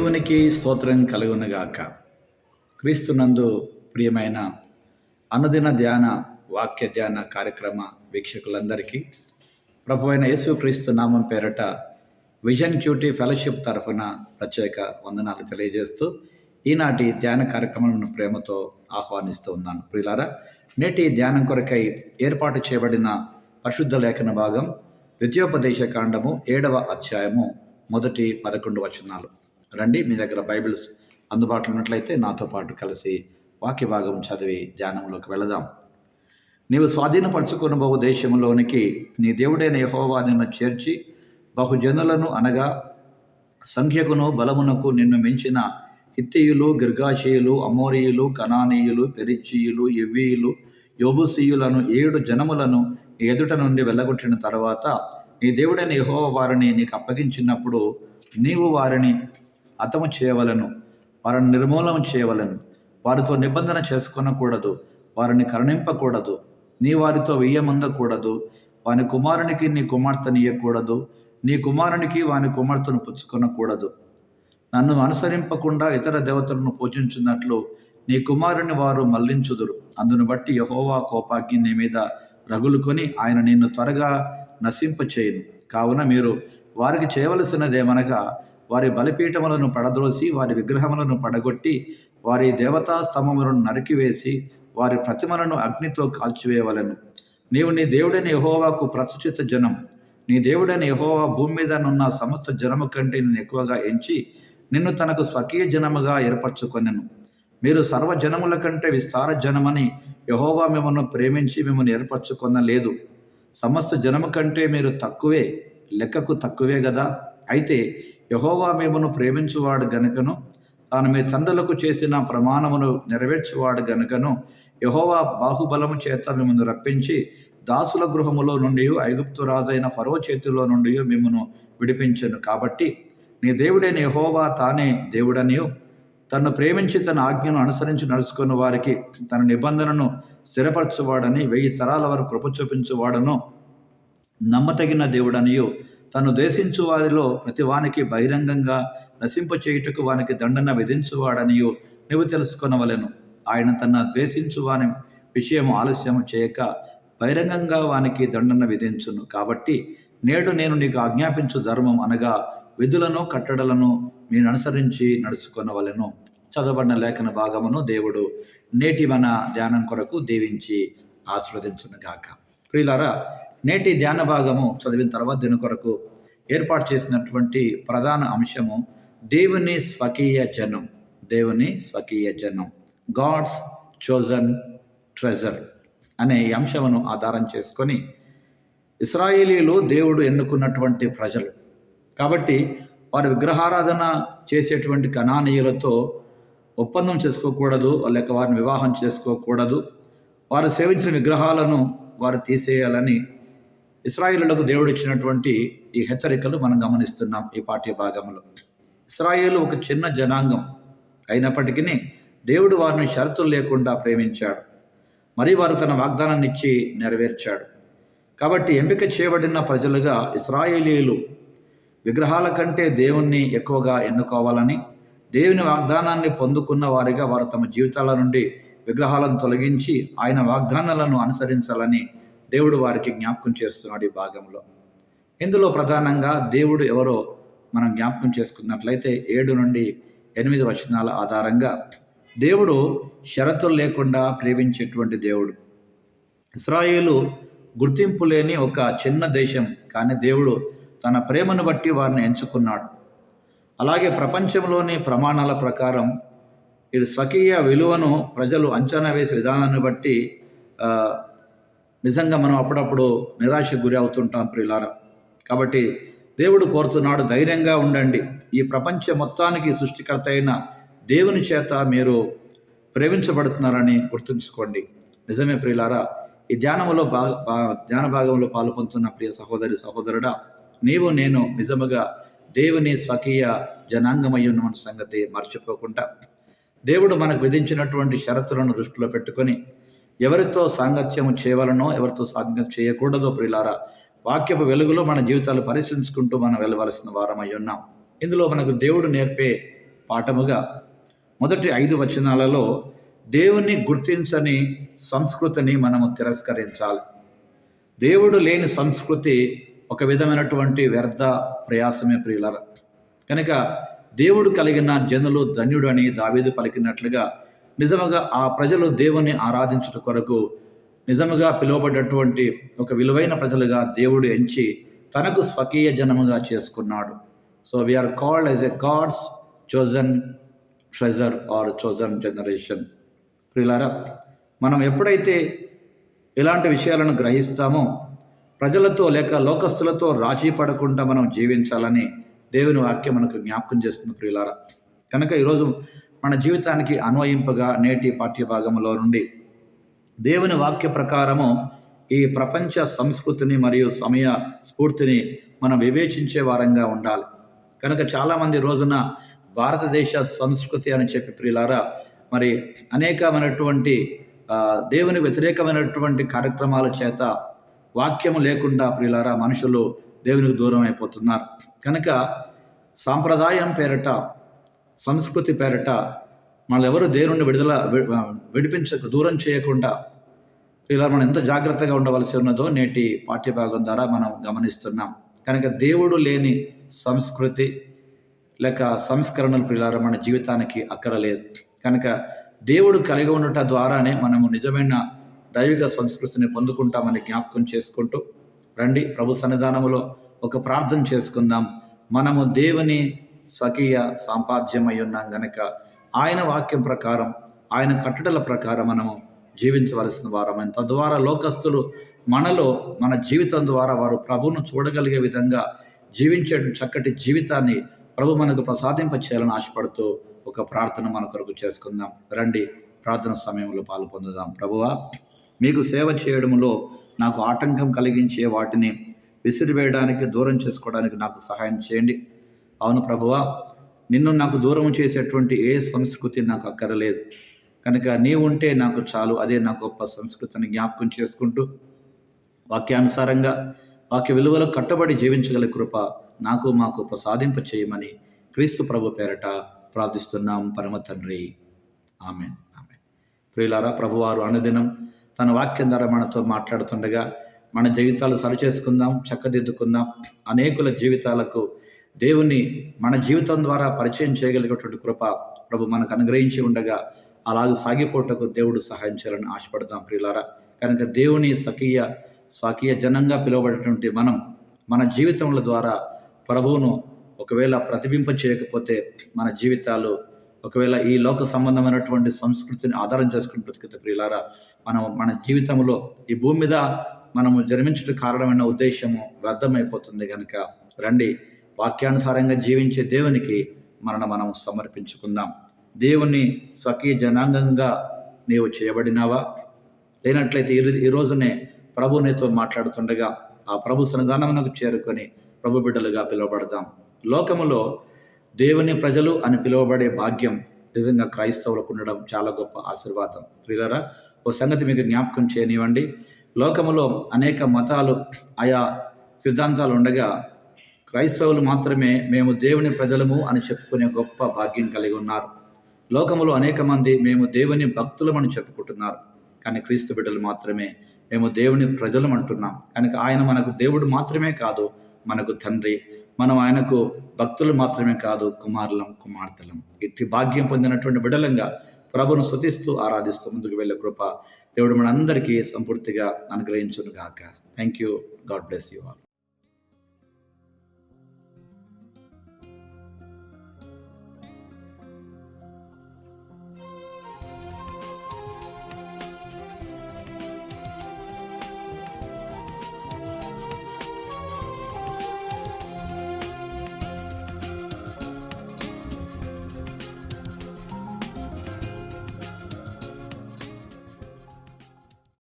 దేవునికి స్తోత్రం కలుగునుగాక. క్రీస్తునందు ప్రియమైన అనుదిన ధ్యాన వాక్య ధ్యాన కార్యక్రమ వీక్షకులందరికీ ప్రభువైన యేసుక్రీస్తు నామం పేరట విజన్ క్యూటీ ఫెలోషిప్ తరఫున ప్రత్యేక వందనాలు తెలియజేస్తూ ఈనాటి ధ్యాన కార్యక్రమాలను ప్రేమతో ఆహ్వానిస్తూ ఉన్నాను. ప్రియులారా, నేటి ధ్యానం కొరకై ఏర్పాటు చేయబడిన పరిశుద్ధ లేఖన భాగం ద్వితీయోపదేశ కాండము 7వ అధ్యాయము మొదటి 11 వచనాలు. రండి, మీ దగ్గర బైబిల్స్ అందుబాటులో ఉన్నట్లయితే నాతో పాటు కలిసి వాక్య భాగం చదివి ధ్యానంలోకి వెళదాం. నీవు స్వాధీనపరచుకొనబోవు దేశంలోనికి నీ దేవుడైన యెహోవా నిన్ను చేర్చి బహుజనులను అనగా సంఖ్యకును బలమునకు నిన్ను మించిన హిత్తీయులు, గిర్గాషీయులు, అమోరీయులు, కనానీయులు, పెరిచ్చీయులు, ఎవ్వీయులు, యోబుసీయులను 7 జనములను నీ ఎదుట నుండి వెళ్ళగొట్టిన తర్వాత నీ దేవుడైన యెహోవా వారిని నీకు అప్పగించినప్పుడు నీవు వారిని హతము చేయవలను, వారిని నిర్మూలన చేయవలను. వారితో నిబంధన చేసుకొనకూడదు, వారిని కరుణింపకూడదు, నీ వారితో వెయ్యమందకూడదు. వాని కుమారునికి నీ కుమార్తెనియ్యకూడదు, నీ కుమారునికి వాని కుమార్తెను పుచ్చుకొనకూడదు. నన్ను అనుసరింపకుండా ఇతర దేవతలను పూజించున్నట్లు నీ కుమారుని వారు మళ్లించుదురు. అందును బట్టి యెహోవా కోపాగ్ని నీ మీద రగులుకొని ఆయన నిన్ను త్వరగా నశింపచేయును. కావున మీరు వారికి చేయవలసినదేమనగా వారి బలిపీఠములను పడద్రోసి వారి విగ్రహములను పడగొట్టి వారి దేవతా స్తంభములను నరికివేసి వారి ప్రతిమలను అగ్నితో కాల్చివేయవలెను. నీవు నీ దేవుడైన యెహోవాకు ప్రతిష్ఠిత జనం. నీ దేవుడైన యెహోవా భూమి మీద నున్న సమస్త జనము కంటే నిన్ను ఎక్కువగా ఎంచి నిన్ను తనకు స్వకీయ జనముగా ఏర్పరచుకొనెను. మీరు సర్వజనముల కంటే విస్తార జనమని యెహోవా మిమ్మల్ని ప్రేమించి మిమ్మల్ని ఏర్పరచుకొనలేదు. సమస్త జనము కంటే మీరు తక్కువే, లెక్కకు తక్కువే గదా. అయితే యెహోవా మిమ్మల్ని ప్రేమించువాడు గనుకను తాను మీ తండ్రులకు చేసిన ప్రమాణమును నెరవేర్చువాడు గనుకను యెహోవా బాహుబలము చేత మిమ్మల్ని రప్పించి దాసుల గృహములో నుండి ఐగుప్తు రాజైన ఫరో చేతిలో నుండి మిమ్మల్ని విడిపించెను. కాబట్టి నీ దేవుడైన యెహోవా తానే దేవుడనియు తన్ను ప్రేమించి తన ఆజ్ఞను అనుసరించి నడుచుకున్న వారికి తన నిబంధనను స్థిరపరచువాడని 1000 తరాల వరకు కృప చూపించువాడను నమ్మతగిన దేవుడనియు తను దేశించు వారిలో ప్రతి వానికి బహిరంగంగా నశింపచేయుటకు వానికి దండన విధించువాడనియు నువ్వు తెలుసుకొనవలెను. ఆయన తన ద్వేషించు వాని విషయము ఆలస్యము చేయక బహిరంగంగా వానికి దండన విధించును. కాబట్టి నేడు నేను నీకు ఆజ్ఞాపించు ధర్మం అనగా విధులను కట్టడలను నేను అనుసరించి నడుచుకొనవలెను. చదవబడిన లేఖన భాగమును దేవుడు నేటి మన ధ్యానం కొరకు దీవించి ఆశీర్వదించునుగాక. ప్రియులారా, నేటి ధ్యాన భాగము చదివిన తర్వాత దీని కొరకు ఏర్పాటు చేసినటువంటి ప్రధాన అంశము దేవుని స్వకీయ జనం. దేవుని స్వకీయ జనం, గాడ్స్ చోజన్ ట్రెజర్ అనే ఈ అంశమును ఆధారం చేసుకొని ఇశ్రాయేలీలు దేవుడు ఎన్నుకున్నటువంటి ప్రజలు కాబట్టి వారు విగ్రహారాధన చేసేటువంటి కనానీయులతో ఒప్పందం చేసుకోకూడదు, లేక వారిని వివాహం చేసుకోకూడదు. వారు సేవించిన విగ్రహాలను వారు తీసేయాలని ఇశ్రాయేలులకు దేవుడు ఇచ్చినటువంటి ఈ హెచ్చరికలు మనం గమనిస్తున్నాం ఈ పాఠ్య భాగంలో. ఇశ్రాయేలు ఒక చిన్న జనాంగం అయినప్పటికీ దేవుడు వారిని షరతులు లేకుండా ప్రేమించాడు, మరి వారు తన వాగ్దానాన్ని ఇచ్చి నెరవేర్చాడు. కాబట్టి ఎంపిక చేయబడిన ప్రజలుగా ఇశ్రాయేలీలు విగ్రహాల కంటే దేవుణ్ణి ఎక్కువగా ఎన్నుకోవాలని, దేవుని వాగ్దానాన్ని పొందుకున్న వారిగా వారు తమ జీవితాల నుండి విగ్రహాలను తొలగించి ఆయన వాగ్దానాలను అనుసరించాలని దేవుడు వారికి జ్ఞాపకం చేస్తున్నాడు ఈ భాగంలో. ఇందులో ప్రధానంగా దేవుడు ఎవరో మనం జ్ఞాపకం చేసుకున్నట్లయితే 7 నుండి 8 వచనాల ఆధారంగా దేవుడు షరతులు లేకుండా ప్రేమించేటువంటి దేవుడు. ఇశ్రాయేలు గుర్తింపు లేని ఒక చిన్న దేశం, కానీ దేవుడు తన ప్రేమను బట్టి వారిని ఎంచుకున్నాడు. అలాగే ప్రపంచంలోని ప్రమాణాల ప్రకారం ఇది స్వకీయ విలువను ప్రజలు అంచనా వేసే విధానాన్ని బట్టి నిజంగా మనం అప్పుడప్పుడు నిరాశకు గురి అవుతుంటాం ప్రియులారా. కాబట్టి దేవుడు కోరుతున్నాడు, ధైర్యంగా ఉండండి. ఈ ప్రపంచ మొత్తానికి సృష్టికర్త అయిన దేవుని చేత మీరు ప్రేమించబడుతున్నారని గుర్తుంచుకోండి. నిజమే ప్రియులారా, ఈ ధ్యాన భాగంలో పాల్పొందుతున్న ప్రియ సహోదరి సహోదరుడా, నీవు నేను నిజముగా దేవుని స్వకీయ జనాంగమై ఉన్న సంగతి మర్చిపోకుండా దేవుడు మనకు విధించినటువంటి షరతులను దృష్టిలో పెట్టుకొని ఎవరితో సాంగత్యము చేయవలనో ఎవరితో సాంగత్యం చేయకూడదో ప్రియులారా వాక్యపు వెలుగులో మన జీవితాలు పరిశీలించుకుంటూ మనం వెళ్ళవలసిన వారమై ఉన్నాం. ఇందులో మనకు దేవుడు నేర్పే పాఠముగా మొదటి 5 వచనాలలో దేవుని గుర్తించని సంస్కృతిని మనము తిరస్కరించాలి. దేవుడు లేని సంస్కృతి ఒక విధమైనటువంటి వ్యర్థ ప్రయాసమే ప్రియులారా. కనుక దేవుడు కలిగిన జనులు ధన్యుడు అని దావీదు పలికినట్లుగా నిజముగా ఆ ప్రజలు దేవుని ఆరాధించుట కొరకు నిజముగా పిలువబడ్డటువంటి ఒక విలువైన ప్రజలుగా దేవుడు ఎంచి తనకు స్వకీయ జనముగా చేసుకున్నాడు. So we are called as a God's chosen treasure or chosen generation. ప్రియులారా, మనం ఎప్పుడైతే ఇలాంటి విషయాలను గ్రహిస్తామో ప్రజలతో లేక లోకస్తులతో రాజీ పడకుండా మనం జీవించాలని దేవుని వాక్యం మనకు జ్ఞాపకం చేస్తుంది ప్రియులారా. కనుక ఈరోజు మన జీవితానికి అన్వయింపగా నేటి పాఠ్య భాగంలో నుండి దేవుని వాక్య ప్రకారము ఈ ప్రపంచ సంస్కృతిని మరియు సమయ స్ఫూర్తిని మనం వివేచించే వారంగా ఉండాలి. కనుక చాలామంది రోజున భారతదేశ సంస్కృతి అని చెప్పి ప్రియులారా మరి అనేకమైనటువంటి దేవుని వ్యతిరేకమైనటువంటి కార్యక్రమాల చేత వాక్యము లేకుండా ప్రియులారా మనుషులు దేవునికి దూరం అయిపోతున్నారు. కనుక సాంప్రదాయం పేరట సంస్కృతి పేరట మనల్ని ఎవరు దేవుని దూరం చేయకుండా ఇలా మనం ఎంత జాగ్రత్తగా ఉండవలసి ఉన్నదో నేటి పాఠ్యభాగం ద్వారా మనం గమనిస్తున్నాం. కనుక దేవుడు లేని సంస్కృతి లేక సంస్కరణలు ప్రియులారా మన జీవితానికి అక్కరలేదు. కనుక దేవుడు కలిగి ఉండటం ద్వారానే మనము నిజమైన దైవిక సంస్కృతిని పొందుకుంటామని జ్ఞాపకం చేసుకుంటూ రండి ప్రభు సన్నిధానములో ఒక ప్రార్థన చేసుకుందాం. మనము దేవుని స్వకీయ సాంపాద్యమై ఉన్నాం గనక ఆయన వాక్యం ప్రకారం ఆయన కట్టడల ప్రకారం మనము జీవించవలసిన వారమైన తద్వారా లోకస్తులు మనలో మన జీవితం ద్వారా వారు ప్రభువును చూడగలిగే విధంగా జీవించే చక్కటి జీవితాన్ని ప్రభు మనకు ప్రసాదింపచేయాలని ఆశపడుతూ ఒక ప్రార్థన మన కొరకు చేసుకుందాం. రండి ప్రార్థన సమయంలో పాలు పొందుదాం. ప్రభువా, మీకు సేవ చేయడంలో నాకు ఆటంకం కలిగించే వాటిని విసిరివేయడానికి దూరం చేసుకోవడానికి నాకు సహాయం చేయండి. అవును ప్రభువా, నిన్ను నాకు దూరం చేసేటువంటి ఏ సంస్కృతి నాకు అక్కరలేదు. కనుక నీవు ఉంటే నాకు చాలు, అదే నా గొప్ప సంస్కృతిని జ్ఞాపకం చేసుకుంటూ వాక్యానుసారంగా వాక్య విలువలకు కట్టబడి జీవించగల కృప నాకు మాకు ప్రసాదింప చేయమని క్రీస్తు ప్రభు పేరట ప్రార్థిస్తున్నాం పరమ తండ్రి. ఆమెన్. ఆమెన్. ప్రియులారా, ప్రభువారు అనుదినం తన వాక్యం ద్వారా మనతో మాట్లాడుతుండగా మన జీవితాలు సరిచేసుకుందాం, చక్కదిద్దుకుందాం. అనేకుల జీవితాలకు దేవుని మన జీవితం ద్వారా పరిచయం చేయగలిగేటువంటి కృప ప్రభు మనకు అనుగ్రహించి ఉండగా అలాగే సాగిపోటకు దేవుడు సహాయం చేయాలని ఆశపడతాం ప్రియులారా. కనుక దేవుని స్వకీయ జనంగా పిలువబడేటువంటి మనం మన జీవితముల ద్వారా ప్రభువును ఒకవేళ ప్రతిబింప చేయకపోతే మన జీవితాలు ఒకవేళ ఈ లోక సంబంధమైనటువంటి సంస్కృతిని ఆధారం చేసుకుని బ్రతికితే ప్రియులారా మనం మన జీవితంలో ఈ భూమి మీద మనము జన్మించడానికి కారణమైన ఉద్దేశము వ్యర్థమైపోతుంది. కనుక రండి వాక్యానుసారంగా జీవించే దేవునికి మనం సమర్పించుకుందాం. దేవుని స్వకీయ జనాంగంగా నీవు చేయబడినావా? లేనట్లయితే ఈ రోజునే ప్రభు నీతో మాట్లాడుతుండగా ఆ ప్రభు సన్నిధానమునకు చేరుకొని ప్రభు బిడ్డలుగా పిలువబడతాం. లోకములో దేవుని ప్రజలు అని పిలువబడే భాగ్యం నిజంగా క్రైస్తవులకు ఉండడం చాలా గొప్ప ఆశీర్వాదం. ప్రియులారా, ఓ సంగతి మీకు జ్ఞాపకం చేయనివ్వండి. లోకములో అనేక మతాలు ఆయా సిద్ధాంతాలు ఉండగా క్రైస్తవులు మాత్రమే మేము దేవుని ప్రజలము అని చెప్పుకునే గొప్ప భాగ్యం కలిగి ఉన్నారు. లోకములో అనేక మంది మేము దేవుని భక్తులమని చెప్పుకుంటున్నారు. కానీ క్రీస్తు బిడ్డలు మాత్రమే మేము దేవుని ప్రజలం అంటున్నాం. కనుక ఆయన మనకు దేవుడు మాత్రమే కాదు, మనకు తండ్రి. మనం ఆయనకు భక్తులు మాత్రమే కాదు, కుమారులం, కుమార్తెలం. ఇట్టి భాగ్యం పొందినటువంటి బిడ్డలంగా ప్రభును స్తుతిస్తూ ఆరాధిస్తూ ముందుకు వెళ్ళే కృప దేవుడు మనందరికీ సంపూర్తిగా అనుగ్రహించును గాక. Thank you. God bless you all.